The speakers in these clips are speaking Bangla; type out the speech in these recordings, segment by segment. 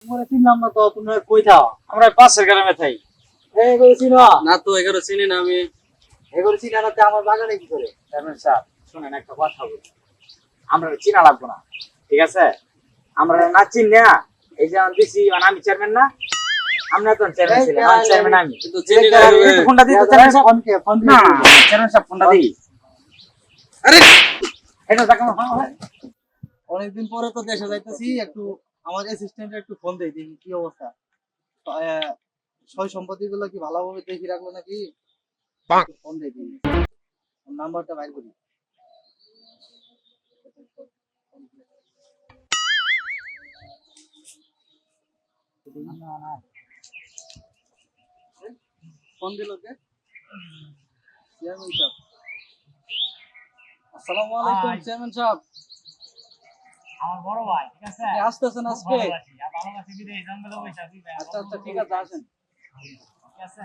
তোমরা চিনলাম না তো, তোমরা কই থাও? আমরা পাশের গ্রামে থাই। এগুলো চিনো না তো এগারো চিনি না আমি। এগুলো চিনা না তো আমার বাগানে কি করে? চেয়ারম্যান সাহেব শুনেন একটা কথা বলি, আমরা চিনা লাগবো না, ঠিক আছে? আমরা না চিনি না, এই যে আমি দিছি, মানে আমি চেয়ারম্যান না, আমরা তো চেয়ারম্যান ছিলেন, আমি চেয়ারম্যান আমি। কিন্তু চিনি না এই ফোনটা দিতে চেয়ারম্যান সাহেব। ফোনকে ফোন না, চেয়ারম্যান সাহেব ফোনটা দিই। আরে এটা দেখো হয়। অনেকদিন পরে তো দেশে যাইতেছি, একটু আমার অ্যাসিস্ট্যান্ট একটু ফোন দেই, দেখি কি অবস্থা। সয় সম্পত্তি গুলো কি ভালোভাবে দেখি রাখলো নাকি, ফোন দেই দেখি। নাম্বারটা বাইর করি। ফোন দিল কে? চেয়ারম্যান সাহেব। আসসালামু আলাইকুম চেয়ারম্যান সাহেব। আমার বড় ভাই, ঠিক আছে? আপনি আসতেছেন আজকে? ভালোবাসি বিদেশ জঙ্গলে বসে আছি। আচ্ছা আচ্ছা, ঠিক আছে, আসেন। ঠিক আছে?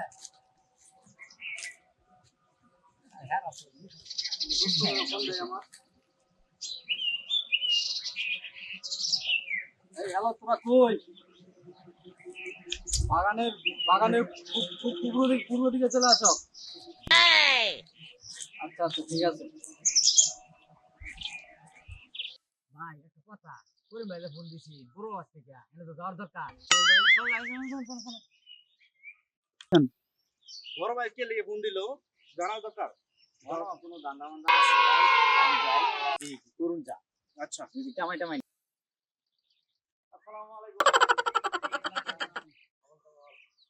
এই হ্যালো, তোরা কই? বাগানের বাগানের পূর্ব দিকে চলে আসো। আচ্ছা আচ্ছা, ঠিক আছে। ভাই একটা কথা, করিম ভাইলে ফোন দিছি, বড় আজ থেকে, এটা তো যাওয়ার দরকার। চল যাই, চল যাই, চল। বড় ভাই কে লিগে ফোন দিল জানার দরকার। কোনো দান্দা মান্দা আছে ভাই, আমি যাই, দেখি করুন যা। আচ্ছা যদি টামাই টামাই। আসসালামু আলাইকুম।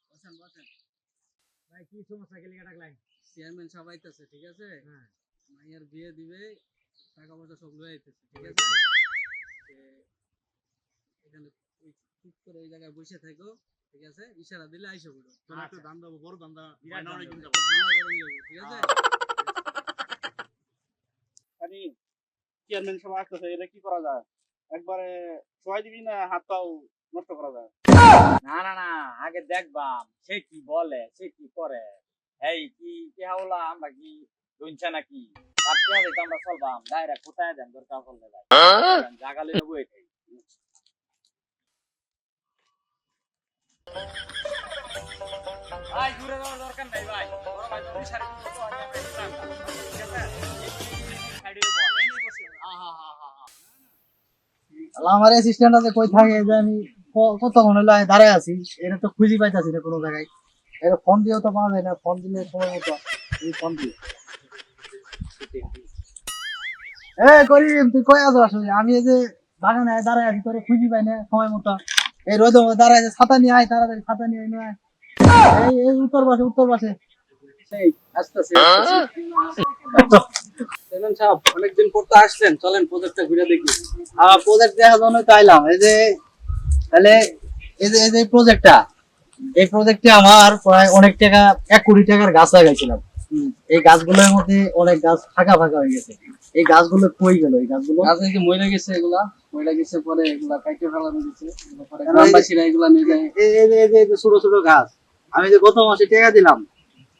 বসেন বসেন। ভাই কি সমস্যা, কে লিগা ডাকলাই? চেয়ারম্যান সাহেব আইতাছে, ঠিক আছে? হ্যাঁ। মাইয়ার বিয়ে দিবে, টাকা পয়সা সব লয়ে আইতেছে, ঠিক আছে? এখানে চুপ করে এই জায়গায় বসে থাকো, ঠিক আছে? ইশারা দিলে আইসা পড়ো। তোর একটু দাম দেবো, বড় দাম দা, বিরাট দাম অনেক দিন দেবো। যাবো। ঠান্ডা গরম যাবো, ঠিক আছে? আরে চেয়ারম্যান সাহেব আসতেছে, এটা কি করা যায়? একবারে ছয় দিবি না হাত পাও নষ্ট করা যায়? না না না, আগে দেখবাম সে কি বলে, সে কি করে। এই কি কেহাওলা, আমরা কি দুনছা নাকি? তার কেয়া দিতে আমরা চলবাম, ডাইরেক্ট কোথায় দেন দরকার করলে ভাই। জাগালে নেবো এটাই। ভাই ঘুরে যাওয়ার দরকার নাই ভাই, বড় ভাই যদি সারি দিতে তো আমরা ইসলাম না, ঠিক আছে? সাইডে বল, এই নিয়ে বসি আমরা। আমার অ্যাসিস্ট্যান্ট আছে, কই থাকে যে আমি কতক্ষণ হলো দাঁড়ায় আছি, এটা তো খুঁজে পাইতাছি না কোনো জায়গায়। এটা ফোন দিয়েও তো পাওয়া যায় না, ফোন দিলে সময় মতো এই ফোন দিয়ে। করিম, তুই কই আছো? আসলে আমি এই যে বাগানে দাঁড়ায় আছি, তোরে খুঁজে পাই না সময় মতো। এই রোদে মধ্যে দাঁড়ায় আছে, ছাতা নিয়ে আয় তাড়াতাড়ি, ছাতা নিয়ে আয়। এই এই উত্তর পাশে সেই আসতেছে। চেয়ারম্যান সাহেব অনেকদিন পর তো আসছেন, চলেন প্রজেক্টটা ঘুরে দেখি। প্রজেক্ট দেখার জন্য তো আইলাম। এই যে তাহলে এই যে এই প্রজেক্টে আমার প্রায় অনেক টাকা, 1 কোটি টাকার গাছ লাগাইছিলাম। এই গাছগুলোর মধ্যে অনেক গাছ ফাঁকা হয়ে গেছে। এই গাছগুলো কই গেল? এই গাছগুলো গাছ এই যে মইরা গেছে, এগুলা মইরা গেছে, পরে এগুলা কাইটে ফেলানো গেছে, পরে গ্রামবাসীরা এগুলা নিয়ে যায়। এই যে ছোট ছোট গাছ, আমি যে গত মাসে টাকা দিলাম,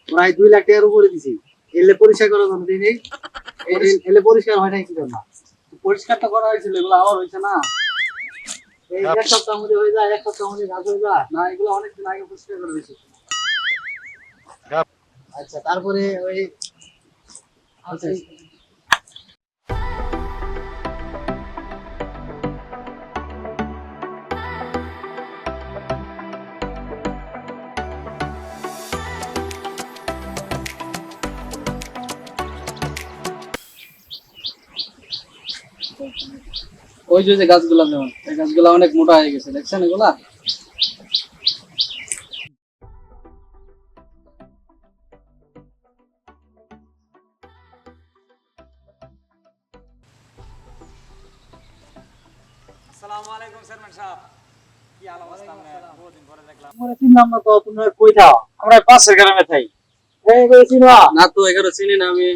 প্রায় 2 লাখ টাকার উপরে দিছি। এলে পরিষ্কার করার জন্য দিন, এলে পরিষ্কার হয় নাই কি জন্য? পরিষ্কার তো করা হয়েছিল, এগুলো আবার হয়েছে না। এই 1 সপ্তাহের মধ্যে হয়ে যায়, 1 সপ্তাহের মধ্যে গাছ হয়ে যায়। না, এগুলো অনেকদিন আগে পরিষ্কার করে দিয়েছে। আচ্ছা, তারপরে ওই আচ্ছা, ওই যে গাছগুলা, যেমন এই গাছগুলা অনেক মোটা হয়ে গেছে, দেখছেন এগুলা? আসসালামু আলাইকুম চেয়ারম্যান সাহেব, কি হাল অবস্থা? আমরা বহুদিন পরে দেখলাম। তোমরা চিনলাম না তো, তোমরা কই থাও? আমরা পাশের গ্রামে থাই। এগুলো চিনো না তো এগারো চিনি না আমি।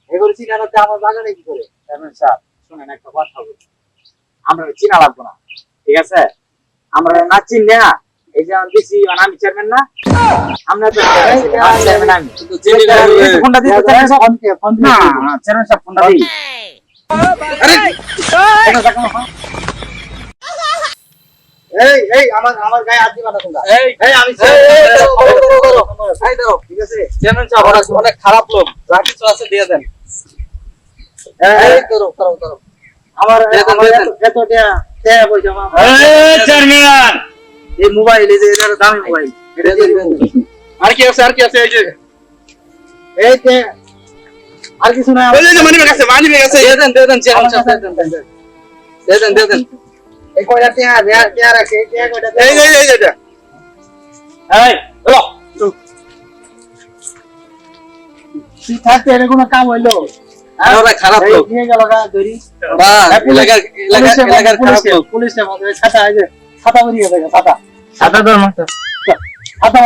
এগুলো চিনা না তো আমার বাগানে কি করে? চেয়ারম্যান সাহেব শুনেন একটা কথা বলি, আমরা চিনা লাগবো না, ঠিক আছে? আমরা না চিনি না, এই যে আমি দিছি, মানে আমি চেয়ারম্যান না, আমরা তো চেয়ারম্যান আমি। কিন্তু চিনি না। এই ফোনটা দিতে চেয়ারম্যান সাহেব। ফোন না না, চেয়ারম্যান সাহেব ফোনটা দিই। আরে এটা দেখো, এই আমার গায়ে হাত দিবা না তোমরা। এই এই আমি ধরো ঠিক আছে চেয়ারম্যান সাহেব অনেক খারাপ লোক, যা কিছু আছে দিয়ে দেন। এই ধরো আমার দিয়ে দেন, দিয়ে দেন। এত টাকা পয়সা আমার চেয়ারম্যান এই মোবাইল এই যে এটা দামি মোবাইল এটা দিয়ে দিবেন। আর কি আছে এই যে এই যে আর কিছু না মানি ব্যাগ আছে দিয়ে দেন চেয়ারম্যান সাহেব দিয়ে দেন এই কয়টা টাকা রাখে এই টাকা কয়টা এই চলো তুই থাকতে এর কোনো কাম হইলো ওরা খারাপ লোক নিয়ে গেল গা ধরি বা এলাকার খারাপ লোক। পুলিশের মধ্যে ছাতা এই যে ছাতা বেরিয়ে গেছে ছাতা সাদা ধর্ম ছাতা